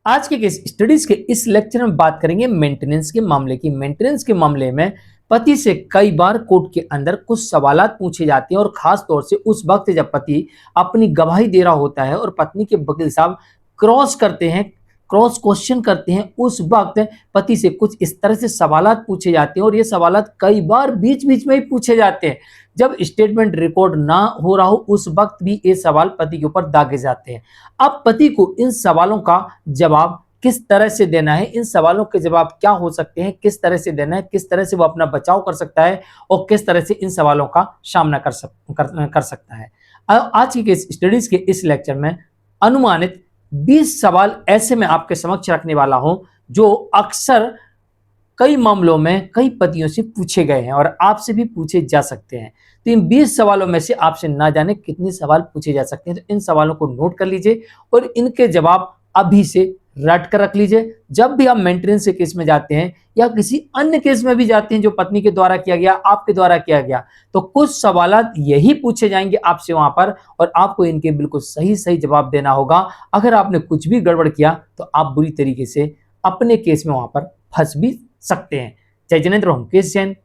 आज के स्टडीज के इस लेक्चर में बात करेंगे मेंटेनेंस के मामले की। मेंटेनेंस के मामले में पति से कई बार कोर्ट के अंदर कुछ सवालात पूछे जाते हैं और खास तौर से उस वक्त जब पति अपनी गवाही दे रहा होता है और पत्नी के वकील साहब क्रॉस क्वेश्चन करते हैं, उस वक्त पति से कुछ इस तरह से सवालात पूछे जाते हैं और ये सवालात कई बार बीच बीच में ही पूछे जाते हैं। जब स्टेटमेंट रिकॉर्ड ना हो रहा हो उस वक्त भी ये सवाल पति के ऊपर दागे जाते हैं। अब पति को इन सवालों का जवाब किस तरह से देना है, इन सवालों के जवाब क्या हो सकते हैं, किस तरह से देना है, किस तरह से वो अपना बचाव कर सकता है और किस तरह से इन सवालों का सामना कर सकता है। आज की स्टडीज के इस लेक्चर में अनुमानित 20 सवाल ऐसे मैं आपके समक्ष रखने वाला हूं जो अक्सर कई मामलों में कई पतियों से पूछे गए हैं और आपसे भी पूछे जा सकते हैं। तो इन 20 सवालों में से आपसे ना जाने कितने सवाल पूछे जा सकते हैं, तो इन सवालों को नोट कर लीजिए और इनके जवाब अभी से रट कर रख लीजिए। जब भी आप मेंटेनेंस के केस में जाते हैं या किसी अन्य केस में भी जाते हैं जो पत्नी के द्वारा किया गया, आपके द्वारा किया गया, तो कुछ सवालात यही पूछे जाएंगे आपसे वहां पर और आपको इनके बिल्कुल सही सही जवाब देना होगा। अगर आपने कुछ भी गड़बड़ किया तो आप बुरी तरीके से अपने केस में वहां पर फंस भी सकते हैं। जय जिनेंद्र, हम केस जैन।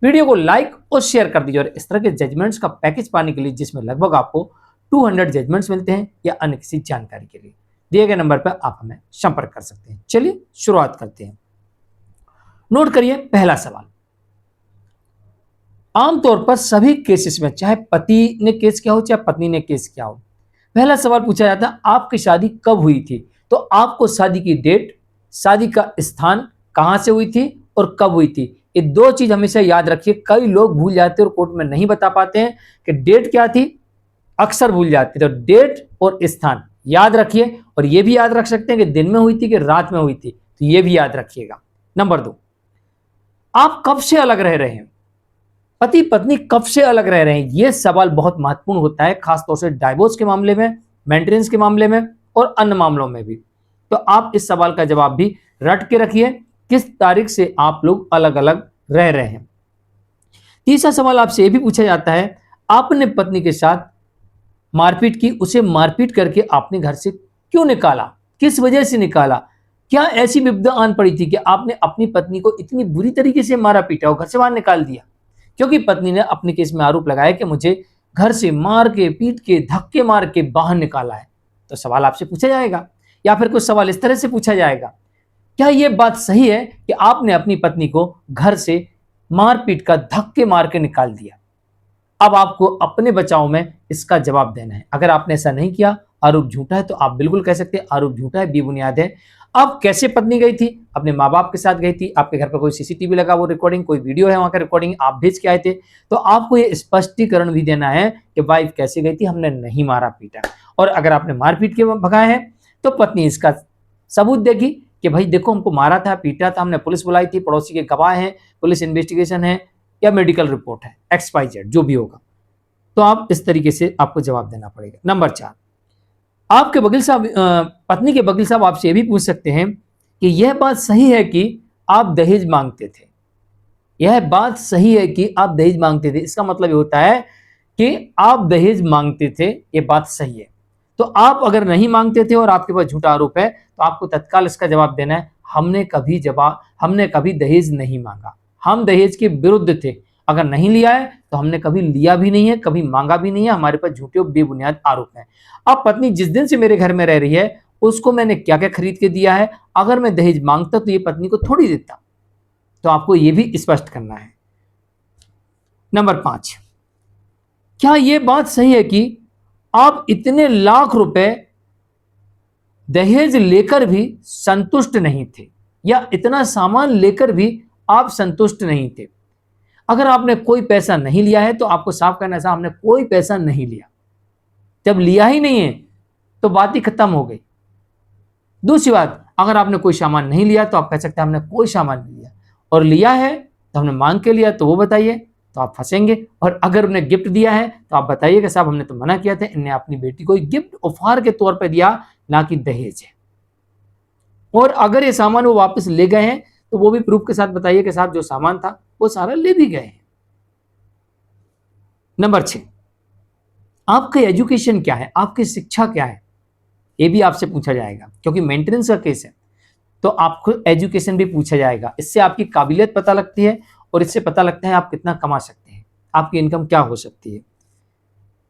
वीडियो को लाइक और शेयर कर दीजिए और इस तरह के जजमेंट्स का पैकेज पाने के लिए जिसमें लगभग आपको 200 जजमेंट्स मिलते हैं या अन्य किसी जानकारी के लिए दिए गए नंबर पर आप हमें संपर्क कर सकते हैं। चलिए शुरुआत करते हैं। नोट करिए पहला सवाल। आमतौर पर सभी केसेस में चाहे पति ने केस किया हो चाहे पत्नी ने केस किया हो, पहला सवाल पूछा जाता है आपकी शादी कब हुई थी। तो आपको शादी की डेट, शादी का स्थान, कहां से हुई थी और कब हुई थी, ये दो चीज हमेशा याद रखिए। कई लोग भूल जाते हैं और कोर्ट में नहीं बता पाते हैं कि डेट क्या थी, अक्सर भूल जाते हैं। तो डेट और स्थान याद रखिए और यह भी याद रख सकते हैं कि दिन में हुई थी कि रात में हुई थी, तो यह भी याद रखिएगा। नंबर 2, आप कब से अलग रह रहे हैं, पति पत्नी कब से अलग रह रहे हैं। यह सवाल बहुत महत्वपूर्ण होता है, खासतौर से डाइवोर्स के मामले में, मेंटेनेंस के मामले में और अन्य मामलों में भी। तो आप इस सवाल का जवाब भी रट के रखिए, किस तारीख से आप लोग अलग अलग रह रहे हैं। तीसरा सवाल आपसे यह भी पूछा जाता है आपने पत्नी के साथ मारपीट की, उसे मारपीट करके आपने घर से क्यों निकाला, किस वजह से निकाला। क्या ऐसी विपदा आन पड़ी थी कि आपने अपनी पत्नी को इतनी बुरी तरीके से मारा पीटा और घर से बाहर निकाल दिया। क्योंकि पत्नी ने अपने केस में आरोप लगाया कि मुझे घर से मार के, पीट के, धक्के मार के बाहर निकाला है। तो सवाल आपसे पूछा जाएगा या फिर कुछ सवाल इस तरह से पूछा जाएगा, क्या यह बात सही है कि आपने अपनी पत्नी को घर से मार पीट कर, धक्के मार के निकाल दिया। अब आपको अपने बचाव में इसका जवाब देना है। अगर आपने ऐसा नहीं किया, आरोप झूठा है, तो आप बिल्कुल कह सकते हैं आरोप झूठा है, बेबुनियाद है। अब कैसे पत्नी गई थी, अपने माँ बाप के साथ गई थी, आपके घर पर कोई सीसीटीवी लगा, वो रिकॉर्डिंग, कोई वीडियो है वहां का रिकॉर्डिंग, आप भेज के आए थे, तो आपको ये स्पष्टीकरण भी देना है कि वाइफ कैसे गई थी, हमने नहीं मारा पीटा। और अगर आपने मार पीट के भगाए हैं तो पत्नी इसका सबूत देगी कि भाई देखो हमको मारा था, पीटा था, हमने पुलिस बुलाई थी, पड़ोसी के गवाह हैं, पुलिस इन्वेस्टिगेशन है या मेडिकल रिपोर्ट है, XYZ जो भी होगा। तो आप इस तरीके से आपको जवाब देना पड़ेगा। नंबर 4, आपके वकील साहब, पत्नी के वकील साहब आपसे यह भी पूछ सकते हैं कि यह बात सही है कि आप दहेज मांगते थे। यह बात सही है कि आप दहेज मांगते थे, इसका मतलब ये होता है कि आप दहेज मांगते थे, यह बात सही है। तो आप अगर नहीं मांगते थे और आपके पास झूठा आरोप है तो आपको तत्काल इसका जवाब देना है हमने कभी दहेज नहीं मांगा, हम दहेज के विरुद्ध थे। अगर नहीं लिया है तो हमने कभी लिया भी नहीं है, कभी मांगा भी नहीं है, हमारे पास झूठे और बेबुनियाद आरोप हैं। अब पत्नी जिस दिन से मेरे घर में रह रही है उसको मैंने क्या क्या खरीद के दिया है, अगर मैं दहेज मांगता तो ये पत्नी को थोड़ी देता। तो आपको यह भी स्पष्ट करना है। नंबर 5, क्या यह बात सही है कि आप इतने लाख रुपए दहेज लेकर भी संतुष्ट नहीं थे, या इतना सामान लेकर भी आप संतुष्ट नहीं थे। अगर आपने कोई पैसा नहीं लिया है तो आपको साफ कहना है साहब हमने कोई पैसा नहीं लिया। जब लिया ही नहीं है तो बात ही खत्म हो गई। दूसरी बात, अगर आपने कोई सामान नहीं लिया तो आप कह सकते हैं हमने कोई सामान नहीं लिया, और लिया है तो हमने मांग के लिया, तो वो बताइए, तो आप फंसेंगे। और अगर उन्हें गिफ्ट दिया है तो आप बताइए कि साहब हमने तो मना किया था, इन्हें अपनी बेटी को गिफ्ट उपहार के तौर पर दिया, ना कि दहेज है। और अगर ये सामान वो वापस ले गए हैं तो वो भी प्रूफ के साथ बताइए कि साहब जो सामान था वो सारा ले भी गए हैं। नंबर 6, आपकी एजुकेशन क्या है, आपकी शिक्षा क्या है, ये भी आपसे पूछा जाएगा, क्योंकि मेंटेनेंस का केस है तो आपको एजुकेशन भी पूछा जाएगा। इससे आपकी काबिलियत पता लगती है और इससे पता लगता है आप कितना कमा सकते हैं, आपकी इनकम क्या हो सकती है।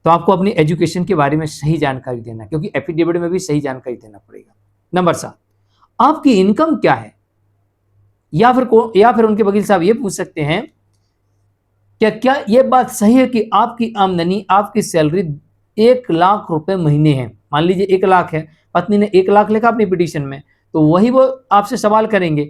तो आपको अपनी एजुकेशन के बारे में सही जानकारी देना, क्योंकि एफिडेविट में भी सही जानकारी देना पड़ेगा। नंबर 7, आपकी इनकम क्या है, या फिर उनके वकील साहब ये पूछ सकते हैं क्या ये बात सही है कि आपकी आमदनी, आपकी सैलरी 1 लाख रुपए महीने है। मान लीजिए 1 लाख है, पत्नी ने 1 लाख लिखा अपनी पिटीशन में, तो वही वो आपसे सवाल करेंगे,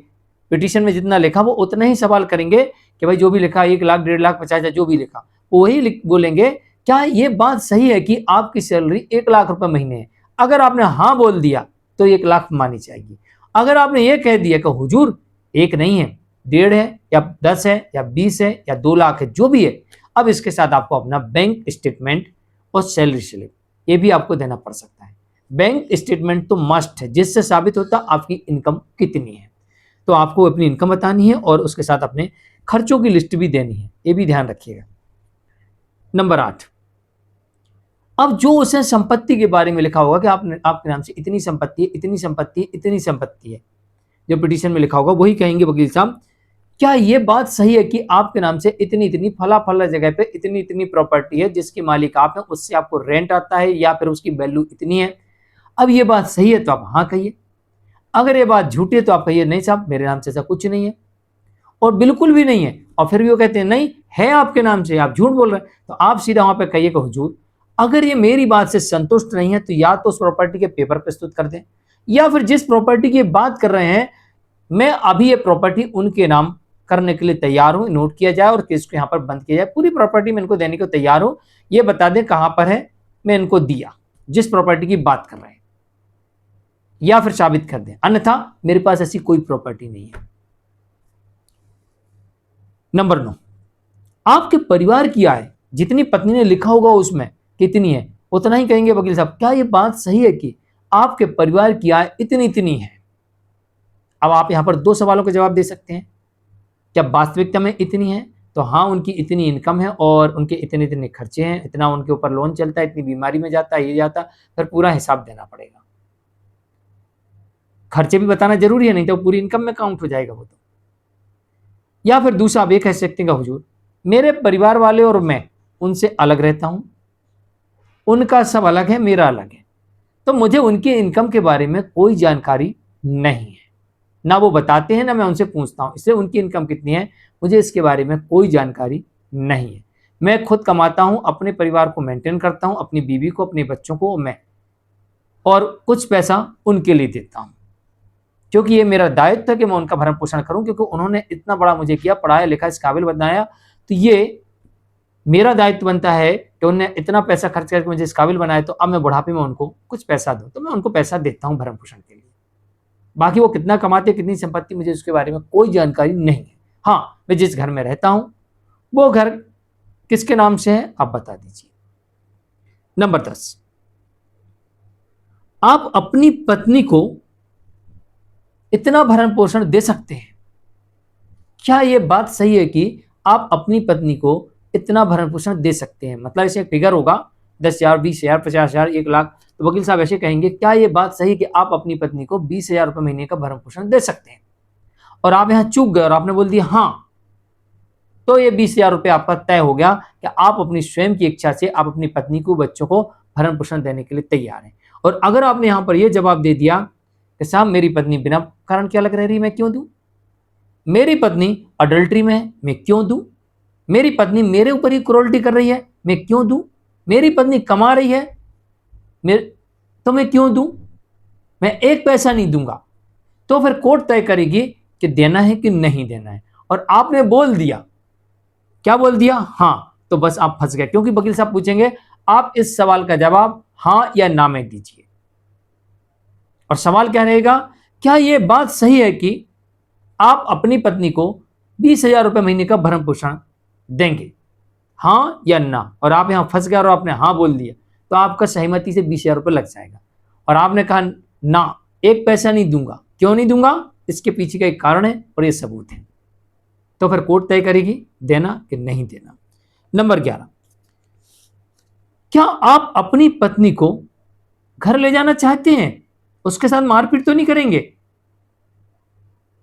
पिटीशन में जितना लिखा वो उतना ही सवाल करेंगे कि भाई जो भी लिखा 1 लाख, 1.5 लाख, 50,000 जो भी लिखा वही बोलेंगे क्या ये बात सही है कि आपकी सैलरी 1 लाख रुपए महीने है। अगर आपने हाँ बोल दिया तो 1 लाख मानी जाएगी। अगर आपने ये कह दिया कि हुजूर 1 नहीं है, 1.5 है या 10 है या 20 है या 2 लाख है, जो भी है, अब इसके साथ आपको अपना बैंक स्टेटमेंट और सैलरी स्लिप ये भी आपको देना पड़ सकता है। बैंक स्टेटमेंट तो मस्ट है, जिससे साबित होता आपकी इनकम कितनी है। तो आपको अपनी इनकम बतानी है और उसके साथ अपने खर्चों की लिस्ट भी देनी है, ये भी ध्यान रखिएगा। नंबर 8, अब जो उसे संपत्ति के बारे में लिखा होगा कि आपके नाम से इतनी संपत्ति है, इतनी संपत्ति है, इतनी संपत्ति है, जो पिटीशन में लिखा होगा वही कहेंगे वकील साहब क्या ये बात सही है कि आपके नाम से इतनी इतनी फला फला जगह पे इतनी इतनी प्रॉपर्टी है जिसकी मालिक आप हैं, उससे आपको रेंट आता है या फिर उसकी वैल्यू इतनी है। अब ये बात सही है तो आप हाँ कहिए, अगर ये बात झूठी है तो आप कहिए नहीं साहब मेरे नाम से ऐसा कुछ नहीं है, और बिल्कुल भी नहीं है और फिर भी वो कहते हैं नहीं है आपके नाम से, आप झूठ बोल रहे हैं, तो आप सीधा वहां पे कहिए कि हुजूर अगर ये मेरी बात से संतुष्ट नहीं है तो या तो उस प्रॉपर्टी के पेपर प्रस्तुत कर दें, या फिर जिस प्रॉपर्टी की बात कर रहे हैं मैं अभी ये प्रॉपर्टी उनके नाम करने के लिए तैयार हूं, नोट किया जाए और केस को यहां पर बंद किया जाए, पूरी प्रॉपर्टी में इनको देने को तैयार हूं, ये बता दें कहां पर है, मैं इनको दिया जिस प्रॉपर्टी की बात कर रहे हैं, या फिर साबित कर दें, अन्यथा मेरे पास ऐसी कोई प्रॉपर्टी नहीं है। नंबर 9, आपके परिवार की आय जितनी पत्नी ने लिखा होगा उसमें कितनी है, उतना ही कहेंगे वकील साहब क्या ये बात सही है कि आपके परिवार की आय इतनी इतनी है। अब आप यहां पर 2 सवालों के जवाब दे सकते हैं, क्या वास्तविकता में इतनी है, तो हाँ उनकी इतनी इनकम है और उनके इतने इतने खर्चे हैं, इतना उनके ऊपर लोन चलता है, इतनी बीमारी में जाता है, ये जाता, फिर पूरा हिसाब देना पड़ेगा। खर्चे भी बताना जरूरी है, नहीं तो पूरी इनकम में काउंट हो जाएगा वो तो। या फिर दूसरा आप ये कह सकते हैं हुजूर मेरे परिवार वाले और मैं उनसे अलग रहता हूं, उनका सब अलग है, मेरा अलग है, तो मुझे उनकी इनकम के बारे में कोई जानकारी नहीं है, ना वो बताते हैं ना मैं उनसे पूछता हूं, इसलिए उनकी इनकम कितनी है मुझे इसके बारे में कोई जानकारी नहीं है। मैं खुद कमाता हूं, अपने परिवार को मेंटेन करता हूं, अपनी बीवी को, अपने बच्चों को, मैं और कुछ पैसा उनके लिए देता हूं, क्योंकि ये मेरा दायित्व है कि मैं उनका भरण पोषण करूं, क्योंकि उन्होंने इतना बड़ा मुझे किया, पढ़ाया लिखा, इस काबिल बनाया, तो ये मेरा दायित्व बनता है कि उन्होंने इतना पैसा खर्च करके मुझे इस काबिल बनाया, तो अब मैं बुढ़ापे में उनको कुछ पैसा दूं, तो मैं उनको पैसा देता हूं भरण पोषण के लिए। बाकी वो कितना कमाते, कितनी संपत्ति, मुझे उसके बारे में कोई जानकारी नहीं है। हाँ मैं जिस घर में रहता हूं वो घर किसके नाम से है आप बता दीजिए। नंबर 10, आप अपनी पत्नी को इतना भरण पोषण दे सकते हैं, क्या यह बात सही है कि आप अपनी पत्नी को इतना भरण पोषण दे सकते हैं, मतलब इसे एक फिगर होगा 10,000, 20,000, 50,000, 1 लाख, तो वकील साहब ऐसे कहेंगे क्या यह बात सही कि आप अपनी पत्नी को 20,000 रुपए महीने का भरण पोषण दे सकते हैं, और आप यहां चूक गए और आपने बोल दिया हाँ, तो ये 20,000 रुपए आपका तय हो गया कि आप अपनी स्वयं की इच्छा से आप अपनी पत्नी को, बच्चों को भरण पोषण देने के लिए तैयार हैं। और अगर आपने यहां पर यह जवाब दे दिया कि साहब मेरी पत्नी बिना कारण के अलग रह रही है, मैं क्यों दूं, मेरी पत्नी अडल्ट्री में है, मैं क्यों दूं, मेरी पत्नी मेरे ऊपर ही क्रूरल्टी कर रही है, मैं क्यों दूं, मेरी पत्नी कमा रही है तो मैं क्यों दूं, मैं 1 पैसा नहीं दूंगा, तो फिर कोर्ट तय करेगी कि देना है कि नहीं देना है। और आपने बोल दिया, क्या बोल दिया, हाँ, तो बस आप फंस गए, क्योंकि वकील साहब पूछेंगे आप इस सवाल का जवाब हाँ या ना में दीजिए। और सवाल क्या रहेगा, क्या यह बात सही है कि आप अपनी पत्नी को 20,000 रुपए महीने का भरण पोषण देंगे, हाँ या ना, और आप यहां फंस गए और आपने हाँ बोल दिया, तो आपका सहमति से 20,000 रुपए लग जाएगा। और आपने कहा ना 1 पैसा नहीं दूंगा, क्यों नहीं दूंगा, इसके पीछे का एक कारण है और ये सबूत है, तो फिर कोर्ट तय करेगी देना कि नहीं देना। नंबर 11, क्या आप अपनी पत्नी को घर ले जाना चाहते हैं, उसके साथ मारपीट तो नहीं करेंगे,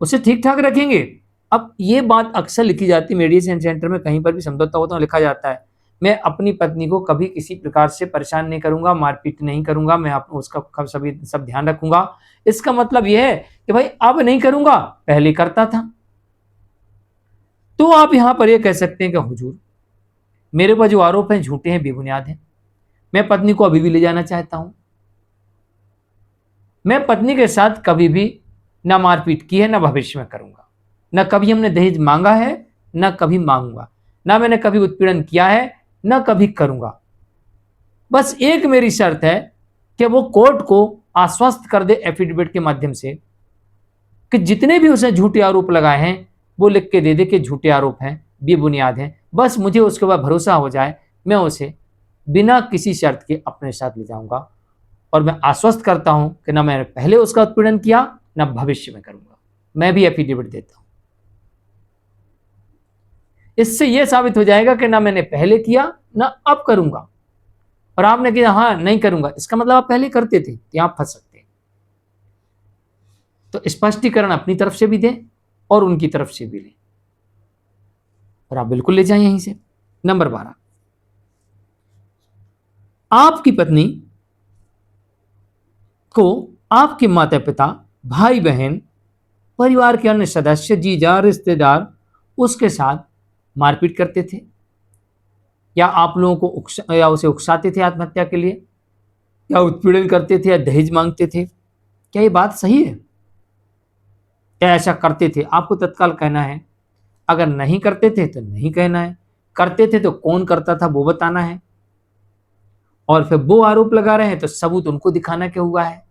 उसे ठीक ठाक रखेंगे। अब ये बात अक्सर लिखी जाती है मेडिसिन सेंटर में, कहीं पर भी समझौता होता है लिखा जाता है, मैं अपनी पत्नी को कभी किसी प्रकार से परेशान नहीं करूंगा, मारपीट नहीं करूंगा, मैं उसका सब ध्यान रखूंगा। इसका मतलब यह है कि भाई अब नहीं करूंगा, पहले करता था। तो आप यहां पर यह कह सकते हैं कि हुजूर, मेरे पर जो आरोप हैं झूठे हैं, बेबुनियाद हैं। मैं पत्नी को अभी भी ले जाना चाहता हूं। मैं पत्नी के साथ कभी भी ना मारपीट की है, ना भविष्य में करूंगा। ना कभी हमने दहेज मांगा है, ना कभी मांगूंगा। ना मैंने कभी उत्पीड़न किया है, ना कभी करूंगा। बस एक मेरी शर्त है कि वो कोर्ट को आश्वस्त कर दे एफिडेविट के माध्यम से कि जितने भी उसने झूठे आरोप लगाए हैं वो लिख के दे दे कि झूठे आरोप हैं, बेबुनियाद हैं। बस मुझे उसके बाद भरोसा हो जाए, मैं उसे बिना किसी शर्त के अपने साथ ले जाऊंगा। और मैं आश्वस्त करता हूं कि ना मैंने पहले उसका उत्पीड़न किया, ना भविष्य में करूंगा। मैं भी एफिडेविट देता हूं। इससे यह साबित हो जाएगा कि ना मैंने पहले किया, ना अब करूंगा। और आपने कहा हाँ नहीं करूंगा, इसका मतलब आप पहले करते थे, तो यहां फंस सकते हैं। तो स्पष्टीकरण अपनी तरफ से भी दें और उनकी तरफ से भी लें, और आप बिल्कुल ले जाएं यहीं से। नंबर 12, आपकी पत्नी को आपके माता पिता, भाई बहन, परिवार के अन्य सदस्य, जीजा, रिश्तेदार उसके साथ मारपीट करते थे, या आप लोगों को या उसे उकसाते थे आत्महत्या के लिए, या उत्पीड़न करते थे, या दहेज मांगते थे। क्या ये बात सही है? क्या ऐसा करते थे? आपको तत्काल कहना है। अगर नहीं करते थे तो नहीं कहना है, करते थे तो कौन करता था वो बताना है, और फिर वो आरोप लगा रहे हैं तो सबूत उनको दिखाना क्या हुआ है।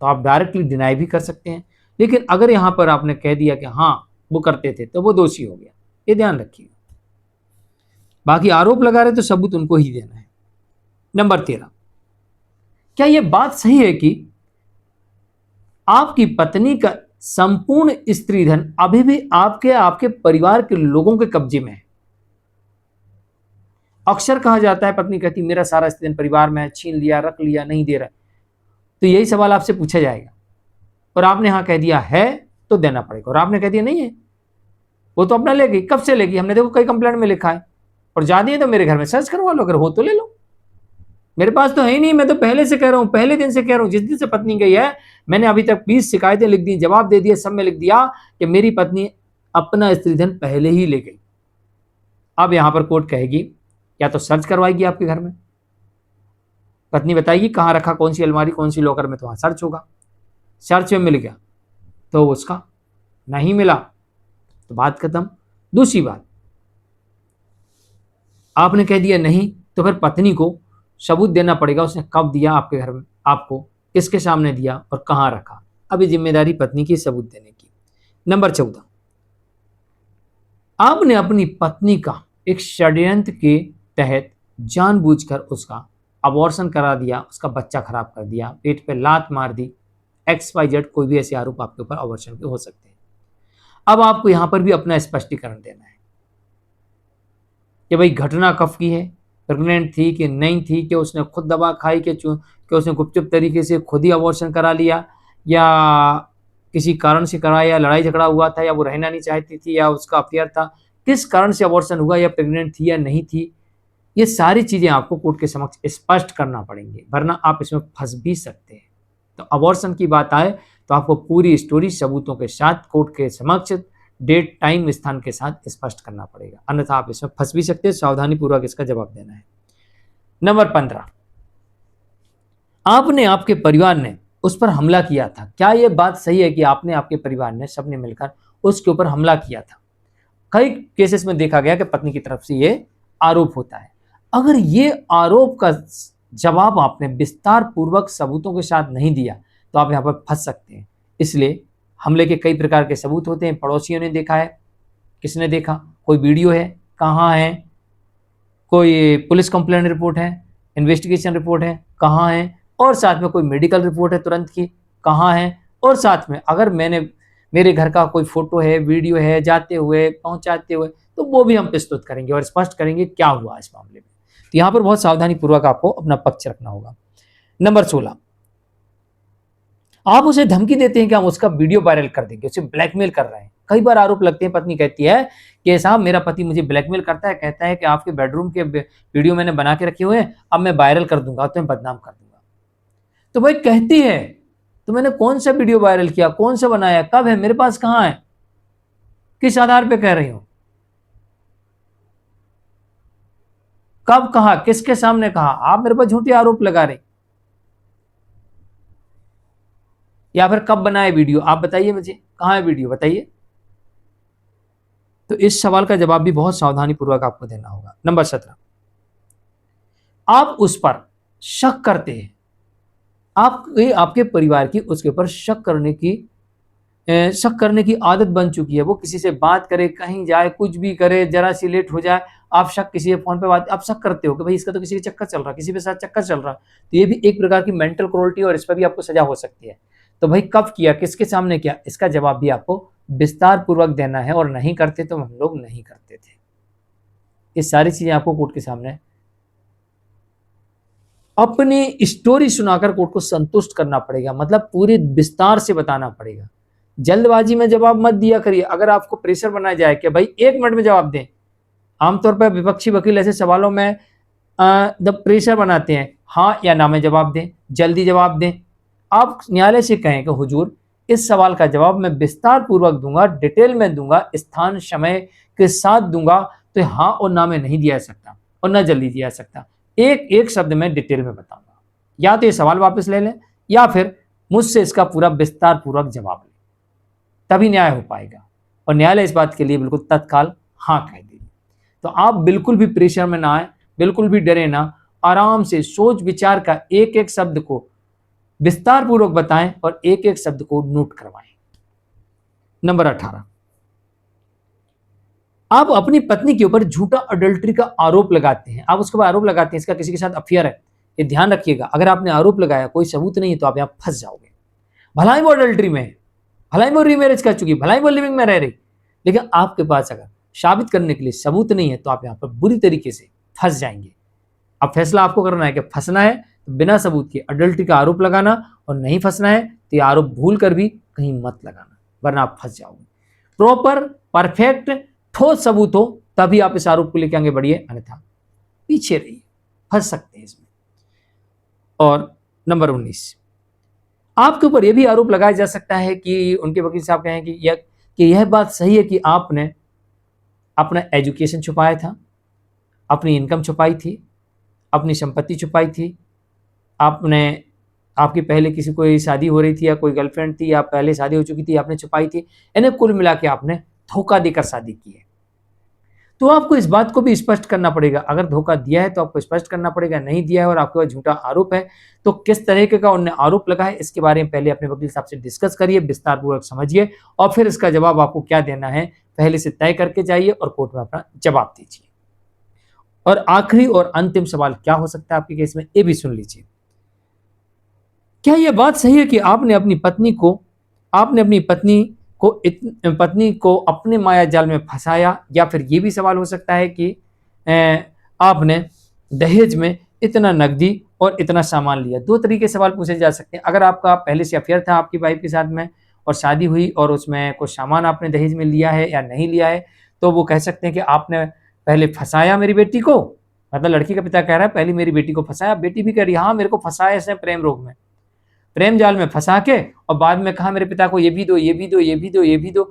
तो आप डायरेक्टली डिनाई भी कर सकते हैं, लेकिन अगर यहां पर आपने कह दिया कि हाँ वो करते थे तो वो दोषी हो गया, ये ध्यान रखिए। बाकी आरोप लगा रहे तो सबूत उनको ही देना है। नंबर 13, क्या यह बात सही है कि आपकी पत्नी का संपूर्ण स्त्री धन अभी भी आपके परिवार के लोगों के कब्जे में है? अक्सर कहा जाता है, पत्नी कहती मेरा सारा स्त्री धन परिवार में है, छीन लिया, रख लिया, नहीं दे रहा। तो यही सवाल आपसे पूछा जाएगा, और आपने हाँ कह दिया है तो देना पड़ेगा, और आपने कह दिया नहीं है, वो तो अपना लेगी। कब से लेगी? हमने देखो कई कंप्लेंट में लिखा है, और ज्यादा है तो मेरे घर में सर्च करवा लो, अगर हो तो ले लो। मेरे पास तो है ही नहीं, मैं तो पहले से कह रहा हूं, पहले दिन से कह रहा हूं, जिस दिन से पत्नी गई है मैंने अभी तक 20 शिकायतें लिख दी, जवाब दे दिए, सब में लिख दिया कि मेरी पत्नी अपना स्त्रीधन पहले ही ले गई। अब यहां पर कोर्ट कहेगी या तो सर्च करवाएगी आपके घर में, पत्नी बताएगी कहां रखा, कौन सी अलमारी, कौन सी लॉकर में, तो वहां सर्च होगा। सर्च में मिल गया तो उसका, नहीं मिला तो बात खत्म। दूसरी बात, आपने कह दिया नहीं, तो फिर पत्नी को सबूत देना पड़ेगा, उसने कब दिया आपके घर में, आपको किसके सामने दिया और कहां रखा। अब ये जिम्मेदारी पत्नी की सबूत देने की। नंबर 14, आपने अपनी पत्नी का एक षड्यंत्र के तहत जानबूझकर उसका अबॉर्शन करा दिया, उसका बच्चा खराब कर दिया, पेट पे लात मार दी, XYZ कोई भी ऐसे आरोप आपके ऊपर अबॉर्शन के हो सकते हैं। अब आपको यहां पर भी अपना स्पष्टीकरण देना है कि भाई घटना कब की है, प्रेग्नेंट थी कि नहीं थी, कि उसने खुद दवा खाई, कि उसने गुपचुप तरीके से खुद ही अबॉर्शन करा लिया, या किसी कारण से कराया, या लड़ाई झगड़ा हुआ था, या वो रहना नहीं चाहती थी, या उसका अफेयर था, किस कारण से अबॉर्शन हुआ, या प्रेग्नेंट थी या नहीं थी। ये सारी चीजें आपको कोर्ट के समक्ष स्पष्ट करना पड़ेंगे, वरना आप इसमें फंस भी सकते हैं। तो अबॉर्शन की बात आए तो आपको पूरी स्टोरी सबूतों के साथ कोर्ट के समक्ष डेट, टाइम, स्थान के साथ स्पष्ट करना पड़ेगा, अन्यथा आप इसमें फंस भी सकते हैं। सावधानी पूर्वक इसका जवाब देना है। नंबर 15, आपने, आपके परिवार ने उस पर हमला किया था। क्या यह बात सही है कि आपने, आपके परिवार ने सबने मिलकर उसके ऊपर हमला किया था? कई केसेस में देखा गया कि पत्नी की तरफ से यह आरोप होता है। अगर ये आरोप का जवाब आपने विस्तार पूर्वक सबूतों के साथ नहीं दिया तो आप यहां पर फंस सकते हैं। इसलिए हमले के कई प्रकार के सबूत होते हैं। पड़ोसियों ने देखा है, किसने देखा, कोई वीडियो है, कहाँ है, कोई पुलिस कंप्लेंट रिपोर्ट है, इन्वेस्टिगेशन रिपोर्ट है, कहाँ है, और साथ में कोई मेडिकल रिपोर्ट है तुरंत की, कहाँ है, और साथ में अगर मेरे घर का कोई फोटो है, वीडियो है, जाते हुए, पहुंचाते हुए, तो वो भी हम प्रस्तुत करेंगे और स्पष्ट करेंगे क्या हुआ इस मामले में। तो यहाँ पर बहुत सावधानी पूर्वक आपको अपना पक्ष रखना होगा। नंबर 16, आप उसे धमकी देते हैं कि हम उसका वीडियो वायरल कर देंगे, उसे ब्लैकमेल कर रहे हैं। कई बार आरोप लगते हैं, पत्नी कहती है कि साहब मेरा पति मुझे ब्लैकमेल करता है, कहता है कि आपके बेडरूम के वीडियो मैंने बना के रखे हुए हैं, अब मैं वायरल कर दूंगा, तुम्हें बदनाम कर दूंगा। तो भाई कहती है तो मैंने कौन सा वीडियो वायरल किया, कौन सा बनाया, कब है, मेरे पास कहां है, किस आधार पे कह रही हो, कब कहा, किसके सामने कहा, आप मेरे पर झूठे आरोप लगा रहे, या फिर कब बनाए वीडियो, आप बताइए मुझे, कहां है वीडियो, बताइए। तो इस सवाल का जवाब भी बहुत सावधानी पूर्वक आपको देना होगा। नंबर 17, आप उस पर शक करते हैं, आपके परिवार की उसके ऊपर शक करने की आदत बन चुकी है। वो किसी से बात करे, कहीं जाए, कुछ भी करे, जरा सी लेट हो जाए, आप शक, किसी फोन पे बात, आप शक करते हो कि भाई इसका तो किसी के चक्कर चल रहा, किसी के साथ चक्कर चल रहा। तो ये भी एक प्रकार की मेंटल क्रूरटी और इस पर भी आपको सजा हो सकती है। तो भाई कब किया, किसके सामने किया, इसका जवाब भी आपको विस्तार पूर्वक देना है, और नहीं करते तो हम लोग नहीं करते थे। ये सारी चीजें आपको कोर्ट के सामने अपनी स्टोरी सुनाकर कोर्ट को संतुष्ट करना पड़ेगा, मतलब पूरे विस्तार से बताना पड़ेगा। जल्दबाजी में जवाब मत दिया करिए। अगर आपको प्रेशर बनाया जाए कि भाई 1 मिनट में जवाब दें, आमतौर पर विपक्षी वकील ऐसे सवालों में जब प्रेशर बनाते हैं, हाँ या ना में जवाब दें, जल्दी जवाब दें। आप न्यायालय से कहें कि हुजूर इस सवाल का जवाब मैं विस्तार पूर्वक दूंगा, डिटेल में दूंगा, स्थान समय के साथ दूंगा, तो हाँ और ना में नहीं दिया जा सकता और ना जल्दी दिया जा सकता, एक एक शब्द में डिटेल में बताऊंगा। या तो ये सवाल वापस ले लें या फिर मुझसे इसका पूरा विस्तार पूर्वक जवाब लें, तभी न्याय हो पाएगा। और न्यायालय इस बात के लिए बिल्कुल तत्काल हाँ कह देगी। तो आप बिल्कुल भी प्रेशर में ना आए, बिल्कुल भी डरे ना, आराम से सोच विचार का एक एक शब्द को विस्तार पूर्वक बताएं और एक एक शब्द को नोट करवाएं। नंबर 18, आप अपनी पत्नी के ऊपर झूठा अडल्ट्री का आरोप लगाते हैं। आप उसके ऊपर आरोप लगाते हैं इसका किसी के साथ अफेयर है। ये ध्यान रखिएगा, अगर आपने आरोप लगाया, कोई सबूत नहीं है, तो आप यहां फंस जाओगे। भला ही वो अडल्ट्री में है, भला ही वो रीमैरिज कर चुकी, भला ही वो लिविंग में रह रही, लेकिन आपके पास अगर साबित करने के लिए सबूत नहीं है, तो आप यहां पर बुरी तरीके से फंस जाएंगे। अब फैसला आपको करना है कि फंसना है तो बिना सबूत के अडल्ट्री का आरोप लगाना, और नहीं फंसना है तो ये आरोप भूल कर भी कहीं मत लगाना, वरना आप फंस जाओगे। प्रॉपर, परफेक्ट, ठोस सबूत हो तभी आप इस आरोप को लेकर आगे बढ़िए, अन्यथा पीछे रहिए, फंस सकते हैं इसमें। और नंबर 19, आपके ऊपर यह भी आरोप लगाया जा सकता है कि उनके वकील साहब कहें कि यह बात सही है कि आपने अपना एजुकेशन छुपाया था, अपनी इनकम छुपाई थी, अपनी संपत्ति छुपाई थी, आपकी पहले किसी कोई शादी हो रही थी या कोई गर्लफ्रेंड थी या पहले शादी हो चुकी थी, आपने छुपाई थी, इन्हें कुल मिला के आपने धोखा देकर शादी की है। तो आपको इस बात को भी स्पष्ट करना पड़ेगा। अगर धोखा दिया है तो आपको स्पष्ट करना पड़ेगा, नहीं दिया है और आपके पास झूठा आरोप है तो किस तरीके का उन्होंने आरोप लगा है, इसके बारे में पहले अपने वकील साहब से डिस्कस करिए, विस्तार पूर्वक समझिए, और फिर इसका जवाब आपको क्या देना है पहले से तय करके जाइए और कोर्ट में अपना जवाब दीजिए। और आखिरी और अंतिम सवाल क्या हो सकता है आपके केस में, ये भी सुन लीजिए। क्या यह बात सही है कि आपने अपनी पत्नी को अपने माया जाल में फंसाया? या फिर यह भी सवाल हो सकता है कि आपने दहेज में इतना नकदी और इतना सामान लिया। दो तरीके से सवाल पूछे जा सकते हैं। अगर आपका पहले से अफेयर था आपकी वाइफ के साथ में और शादी हुई और उसमें कुछ सामान आपने दहेज में लिया है या नहीं लिया है, तो वो कह सकते हैं कि आपने पहले फंसाया मेरी बेटी को, मतलब लड़की का पिता कह रहा है पहले मेरी बेटी को फंसाया, बेटी भी कह रही है हाँ मेरे को फंसाया इसने प्रेम रोग में, प्रेम जाल में फंसा के, और बाद में कहा मेरे पिता को ये भी दो, ये भी दो, ये भी दो, ये भी दो,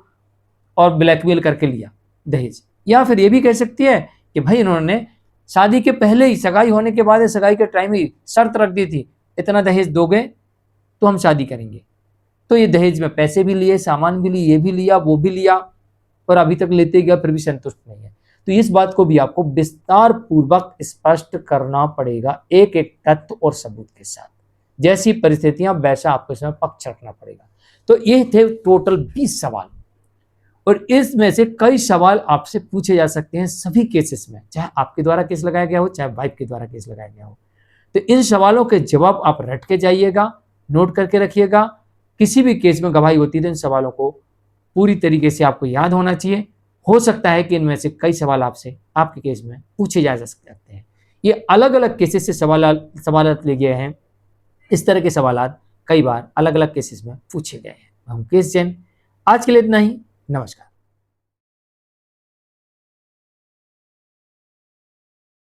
और ब्लैकमेल करके लिया दहेज। या फिर ये भी कह सकती है कि भाई इन्होंने शादी के पहले ही, सगाई होने के बाद, सगाई के टाइम ही शर्त रख दी थी इतना दहेज दोगे तो हम शादी करेंगे। तो ये दहेज में पैसे भी लिए, सामान भी लिए, ये भी लिया, वो भी लिया, और अभी तक लेते गया फिर भी संतुष्ट नहीं है। तो इस बात को भी आपको विस्तार पूर्वक स्पष्ट करना पड़ेगा, एक एक तथ्य और सबूत के साथ। जैसी परिस्थितियां वैसा आपको इसमें पक्ष रखना पड़ेगा। तो ये थे टोटल 20 सवाल, और इसमें से कई सवाल आपसे पूछे जा सकते हैं सभी केसेस में, चाहे आपके द्वारा केस लगाया गया हो, चाहे वाइफ के द्वारा केस लगाया गया हो। तो इन सवालों के जवाब आप रट के जाइएगा, नोट करके रखिएगा। किसी भी केस में गवाही होती है तो इन सवालों को पूरी तरीके से आपको याद होना चाहिए। हो सकता है कि इनमें से कई सवाल आपसे आपके केस में पूछे जा सकते हैं। ये अलग अलग केसेस से सवाल लिए गए हैं, इस तरह के सवालात कई बार अलग अलग केसेस में पूछे गए हैं। हम केस जैन, आज के लिए इतना ही। नमस्कार।